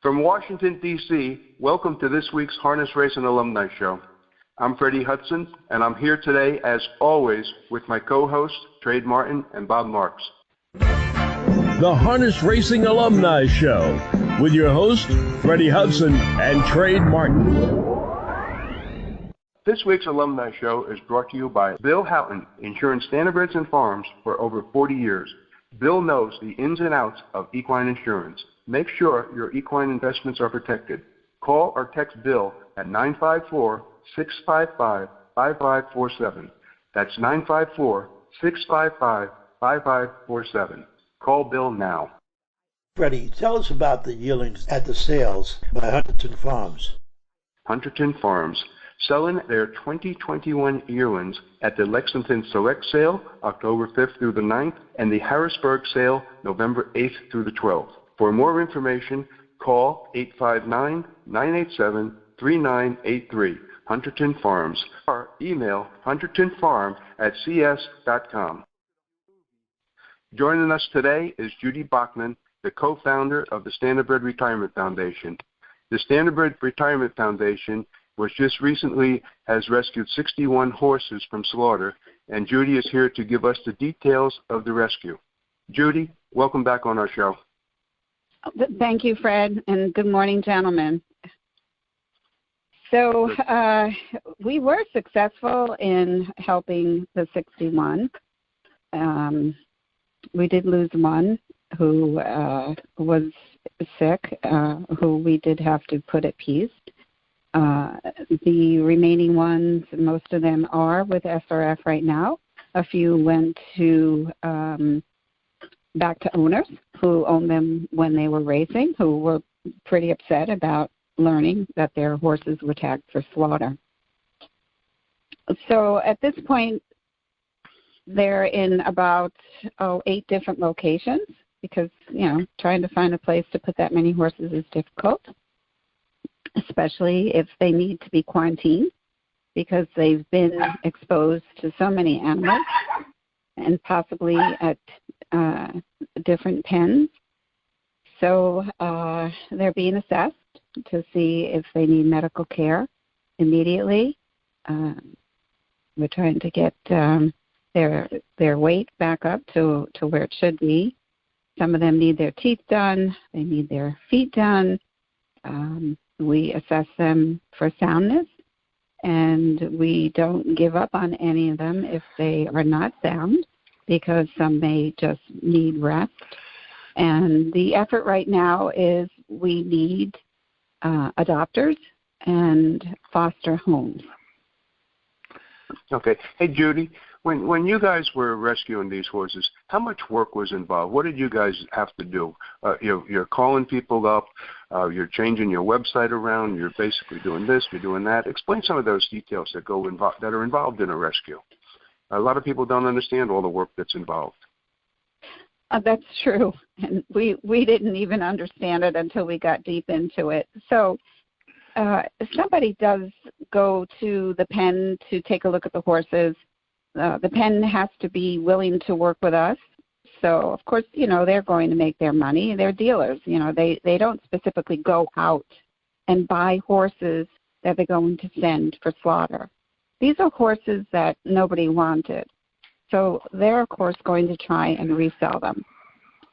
From Washington, D.C., welcome to this week's Harness Racing Alumni Show. I'm Freddie Hudson, and I'm here today, as always, with my co-hosts, Trade Martin and Bob Marks. The Harness Racing Alumni Show, with your host, Freddie Hudson and Trade Martin. This week's Alumni Show is brought to you by Bill Houghton, insuring Standardbreds and Farms for over 40 years. Bill knows the ins and outs of equine insurance. Make sure your equine investments are protected. Call or text Bill at 954-655-5547. That's 954-655-5547. Call Bill now. Freddie, tell us about the yearlings at the sales by Hunterton Farms. Hunterton Farms, selling their 2021 yearlings at the Lexington Select Sale, October 5th through the 9th, and the Harrisburg Sale, November 8th through the 12th. For more information, call 859-987-3983, Hunterton Farms, or email huntertonfarm@cs.com. Joining us today is Judd Bokman, the co-founder of the Standardbred Retirement Foundation. The Standardbred Retirement Foundation was just recently has rescued 61 horses from slaughter, and Judy is here to give us the details of the rescue. Judy, welcome back on our show. Thank you, Fred, and good morning, gentlemen. So we were successful in helping the 61. We did lose one who was sick, who we did have to put at peace. The remaining ones, most of them are with SRF right now. A few went to back to owners who owned them when they were racing, who were pretty upset about learning that their horses were tagged for slaughter. So at this point, they're in about 8 different locations because, trying to find a place to put that many horses is difficult, especially if they need to be quarantined because they've been exposed to so many animals and possibly at different pens. So they're being assessed to see if they need medical care immediately. We're trying to get their weight back up to where it should be. Some of them need their teeth done. They need their feet done. We assess them for soundness, and we don't give up on any of them if they are not sound because some may just need rest. And the effort right now is we need adopters and foster homes. Okay. Hey, Judy, when you guys were rescuing these horses, how much work was involved? What did you guys have to do? You're calling people up. You're changing your website around. You're basically doing this. You're doing that. Explain some of those details that that are involved in a rescue. A lot of people don't understand all the work that's involved. That's true. And we didn't even understand it until we got deep into it. So if somebody does go to the pen to take a look at the horses, the pen has to be willing to work with us. So, of course, they're going to make their money. They're dealers. They don't specifically go out and buy horses that they're going to send for slaughter. These are horses that nobody wanted. So they're, of course, going to try and resell them.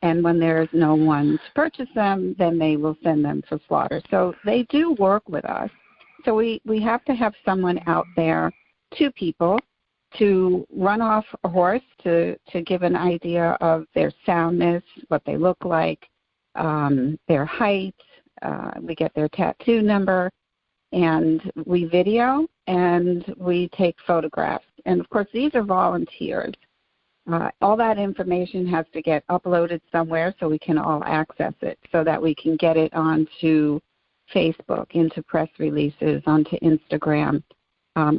And when there's no one to purchase them, then they will send them for slaughter. So they do work with us. So we have to have someone out there, 2 people, to run off a horse to give an idea of their soundness, what they look like, their height. We get their tattoo number, and we video, and we take photographs. And, of course, these are volunteers. All that information has to get uploaded somewhere so we can all access it, so that we can get it onto Facebook, into press releases, onto Instagram,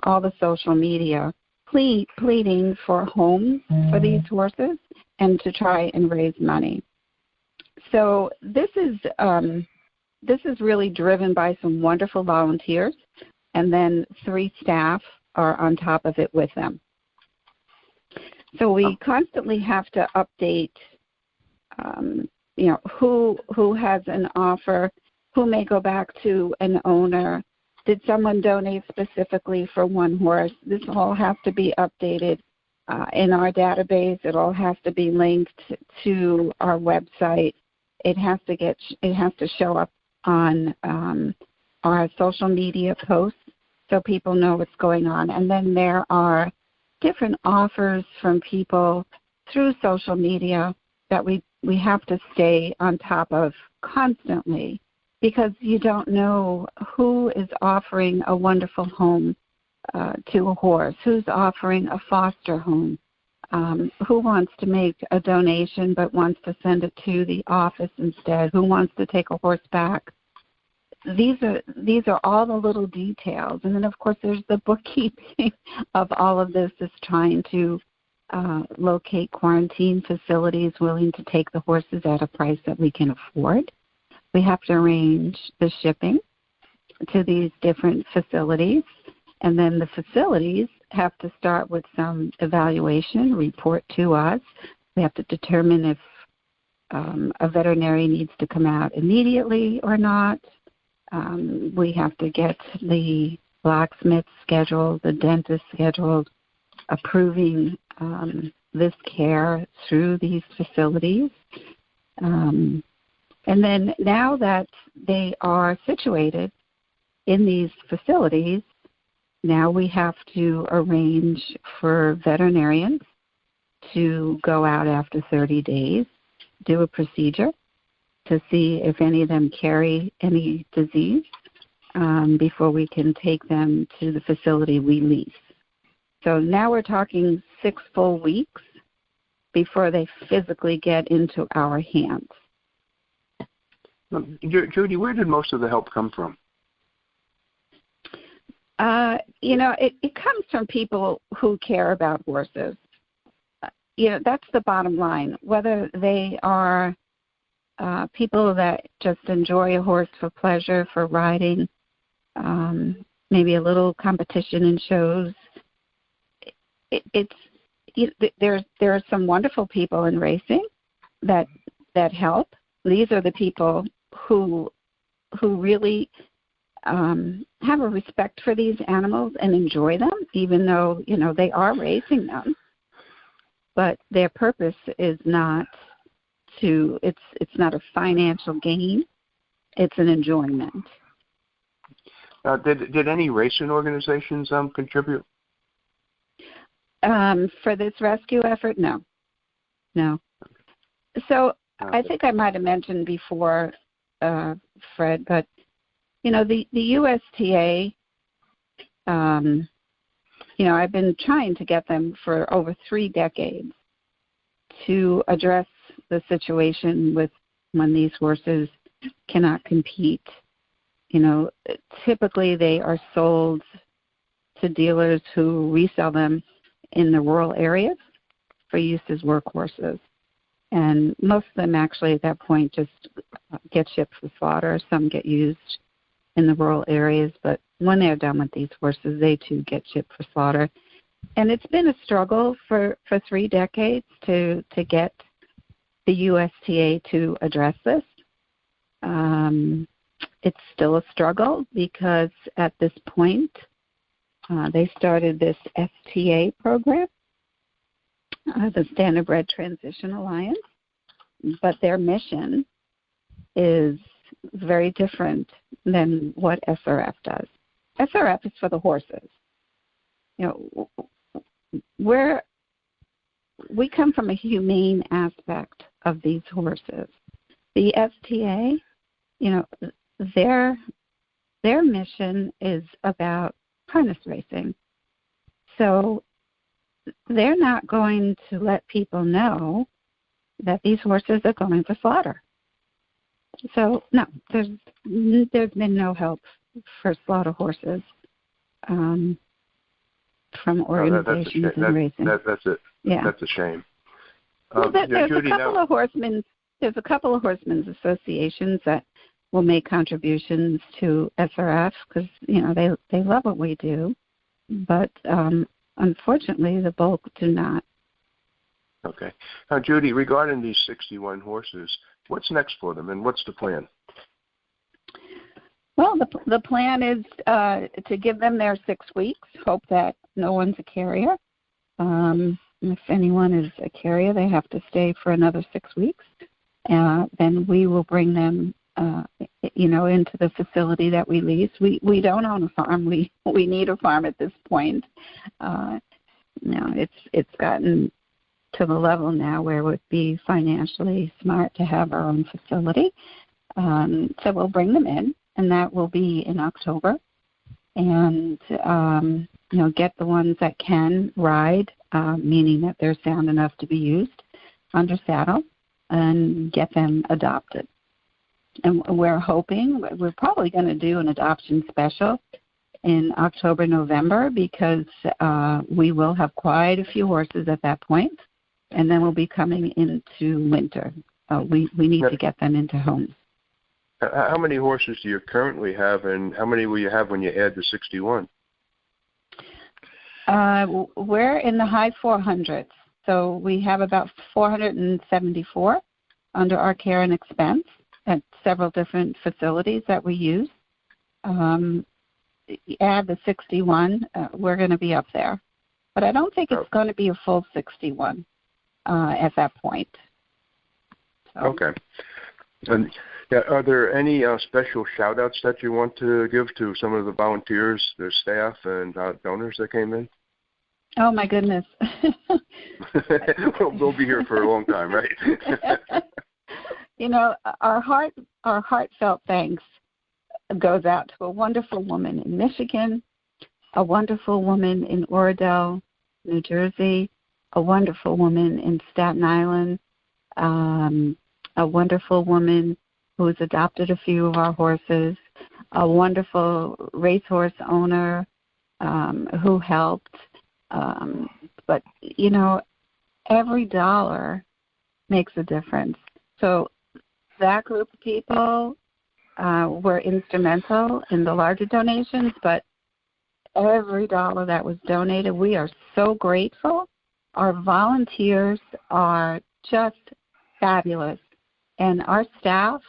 all the social media, pleading for homes for these horses and to try and raise money. So this is really driven by some wonderful volunteers, and then 3 staff are on top of it with them. So we constantly have to update, who has an offer who may go back to an owner. Did someone donate specifically for one horse? This all has to be updated in our database. It all has to be linked to our website. It has to show up on our social media posts so people know what's going on. And then there are different offers from people through social media that we have to stay on top of constantly, because you don't know who is offering a wonderful home to a horse, who's offering a foster home, who wants to make a donation but wants to send it to the office instead, who wants to take a horse back. These are all the little details. And then, of course, there's the bookkeeping of all of this, is trying to locate quarantine facilities willing to take the horses at a price that we can afford. We have to arrange the shipping to these different facilities, and then the facilities have to start with some evaluation, report to us. We have to determine if a veterinary needs to come out immediately or not. We have to get the blacksmith scheduled, the dentist scheduled, approving this care through these facilities. And then now that they are situated in these facilities, now we have to arrange for veterinarians to go out after 30 days, do a procedure to see if any of them carry any disease before we can take them to the facility we lease. So now we're talking 6 full weeks before they physically get into our hands. Judy, where did most of the help come from? It comes from people who care about horses. That's the bottom line. Whether they are people that just enjoy a horse for pleasure, for riding, maybe a little competition in shows. There are some wonderful people in racing that help. These are the people who really have a respect for these animals and enjoy them, even though they are racing them. But their purpose is not it's not a financial gain. It's an enjoyment. Did any racing organizations contribute? For this rescue effort, no. So I think I might have mentioned before, Fred, but the USTA, I've been trying to get them for over 3 decades to address the situation with when these horses cannot compete. Typically they are sold to dealers who resell them in the rural areas for use as workhorses. And most of them actually at that point just get shipped for slaughter. Some get used in the rural areas, but when they're done with these horses, they too get shipped for slaughter. And it's been a struggle for 3 decades to get the USTA to address this. It's still a struggle because at this point, they started this STA program, the Standardbred Transition Alliance, but their mission is very different than what SRF does. SRF is for the horses. We come from a humane aspect of these horses. The STA, their mission is about harness racing. So they're not going to let people know that these horses are going for slaughter. So no, there's been no help for slaughter horses from organizations in racing. That's it. Yeah. That's a shame. Well, there's a couple of horsemen's associations that will make contributions to SRF because they love what we do, but unfortunately the bulk do not. Okay. Now, Judy, regarding these 61 horses, what's next for them and what's the plan? Well, the plan is to give them their 6 weeks, hope that no one's a carrier. If anyone is a carrier, they have to stay for another 6 weeks. Then we will bring them, into the facility that we lease. We don't own a farm. We need a farm at this point. It's gotten to the level now where it would be financially smart to have our own facility. So we'll bring them in, and that will be in October. And, get the ones that can ride, meaning that they're sound enough to be used under saddle, and get them adopted. And we're probably going to do an adoption special in October, November, because we will have quite a few horses at that point, and then we'll be coming into winter. We need to get them into homes. How many horses do you currently have, and how many will you have when you add the 61? We're in the high 400s. So we have about 474 under our care and expense at several different facilities that we use. Add the 61, we're going to be up there. But I don't think it's going to be a full 61 at that point. So. Okay. And are there any special shout-outs that you want to give to some of the volunteers, the staff, and donors that came in? Oh, my goodness. We'll be here for a long time, right? Our heartfelt thanks goes out to a wonderful woman in Michigan, a wonderful woman in Oradell, New Jersey, a wonderful woman in Staten Island, a wonderful woman who has adopted a few of our horses, a wonderful racehorse owner who helped. But, every dollar makes a difference. So that group of people were instrumental in the larger donations, but every dollar that was donated, we are so grateful. Our volunteers are just fabulous. And our staff,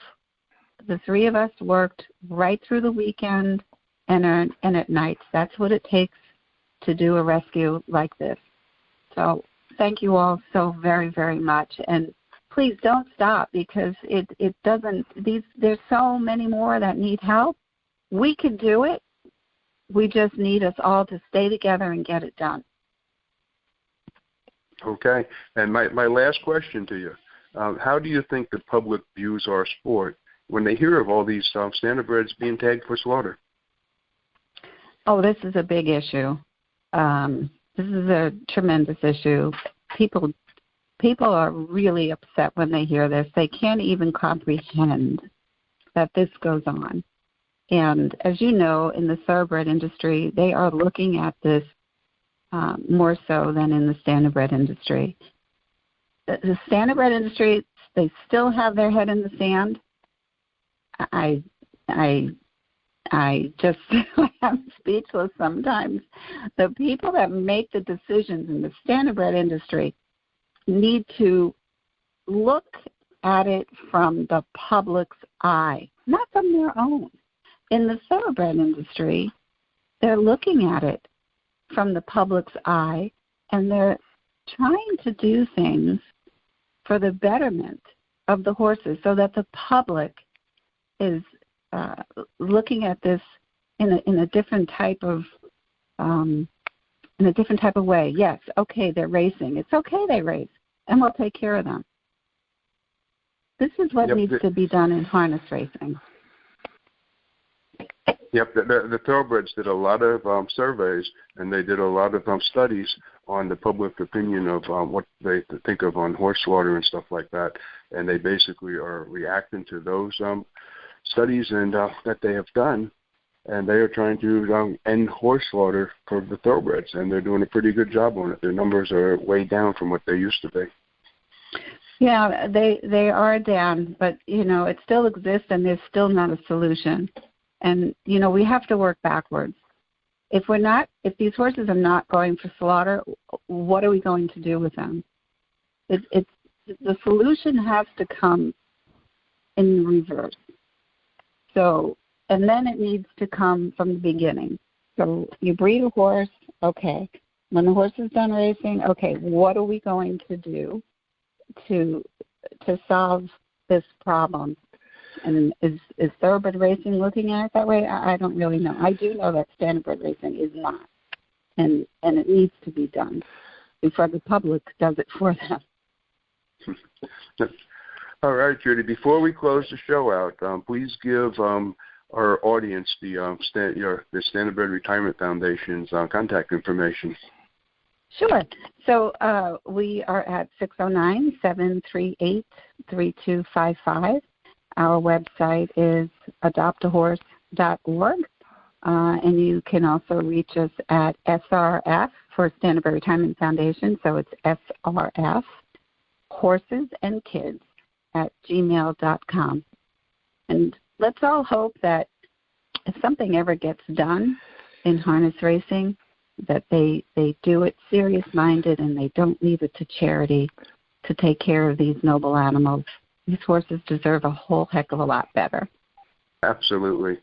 the three of us, worked right through the weekend and at nights. That's what it takes to do a rescue like this. So thank you all so very, very much. And please don't stop, because it doesn't, there's so many more that need help. We could do it. We just need us all to stay together and get it done. Okay. And my last question to you, how do you think the public views our sport when they hear of all these standardbreds being tagged for slaughter? Oh, this is a big issue. This is a tremendous issue. People are really upset when they hear this. They can't even comprehend that this goes on. And as you know, in the thoroughbred industry, they are looking at this more so than in the standardbred industry. The standardbred industry, they still have their head in the sand. I just am speechless sometimes. The people that make the decisions in the standardbred industry need to look at it from the public's eye, not from their own. In the thoroughbred industry, they're looking at it from the public's eye, and they're trying to do things for the betterment of the horses so that the public is looking at this in a different type of way. Yes, okay, they're racing. It's okay they race, and we'll take care of them. This is what needs to be done in harness racing. Yep, the thoroughbreds did a lot of surveys, and they did a lot of studies on the public opinion of what they think of on horse slaughter and stuff like that, and they basically are reacting to those studies and that they have done, and they are trying to end horse slaughter for the thoroughbreds, and they're doing a pretty good job on it. Their numbers are way down from what they used to be. Yeah, they are down, but it still exists, and there's still not a solution. And we have to work backwards. If these horses are not going for slaughter, what are we going to do with them? The solution has to come in reverse. So and then it needs to come from the beginning. So you breed a horse, okay. When the horse is done racing, okay, what are we going to do to solve this problem? And is thoroughbred racing looking at it that way? I don't really know. I do know that standardbred racing is not, and it needs to be done before the public does it for them. All right, Judy. Before we close the show out, please give our audience the Standardbred Retirement Foundation's contact information. Sure. So we are at 609-738-3255. Our website is adoptahorse.org, and you can also reach us at SRF for Standardbred Retirement Foundation. So it's SRF, Horses and Kids at gmail.com. And let's all hope that if something ever gets done in harness racing, that they do it serious-minded and they don't leave it to charity to take care of these noble animals. These horses deserve a whole heck of a lot better. Absolutely.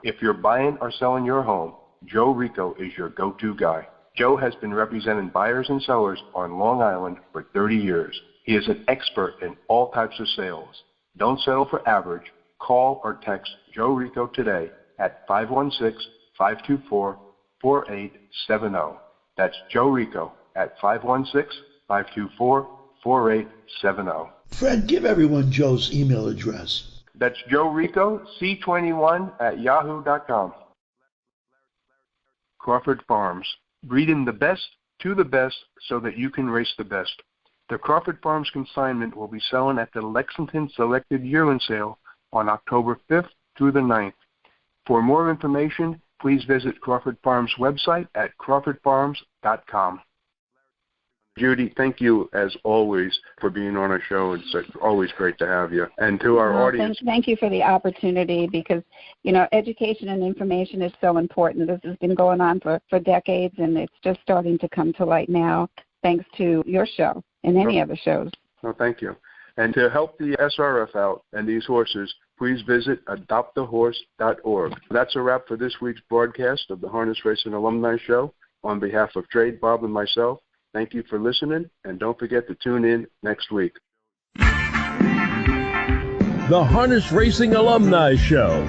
If you're buying or selling your home, Joe Rico is your go-to guy. Joe has been representing buyers and sellers on Long Island for 30 years. He is an expert in all types of sales. Don't settle for average. Call or text Joe Rico today at 516-524-4870. That's Joe Rico at 516-524-4870. Fred, give everyone Joe's email address. That's Joe Rico, C21@yahoo.com. Crawford Farms, breeding the best to the best so that you can race the best. The Crawford Farms consignment will be selling at the Lexington Selected Yearling Sale on October 5th through the 9th. For more information, please visit Crawford Farms' website at crawfordfarms.com. Judy, thank you, as always, for being on our show. It's always great to have you. And to our audience. Thank you for the opportunity because, education and information is so important. This has been going on for decades, and it's just starting to come to light now, thanks to your show and any other shows. Well, thank you. And to help the SRF out and these horses, please visit adoptahorse.org. That's a wrap for this week's broadcast of the Harness Racing Alumni Show. On behalf of Trade, Bob, and myself, thank you for listening, and don't forget to tune in next week. The Harness Racing Alumni Show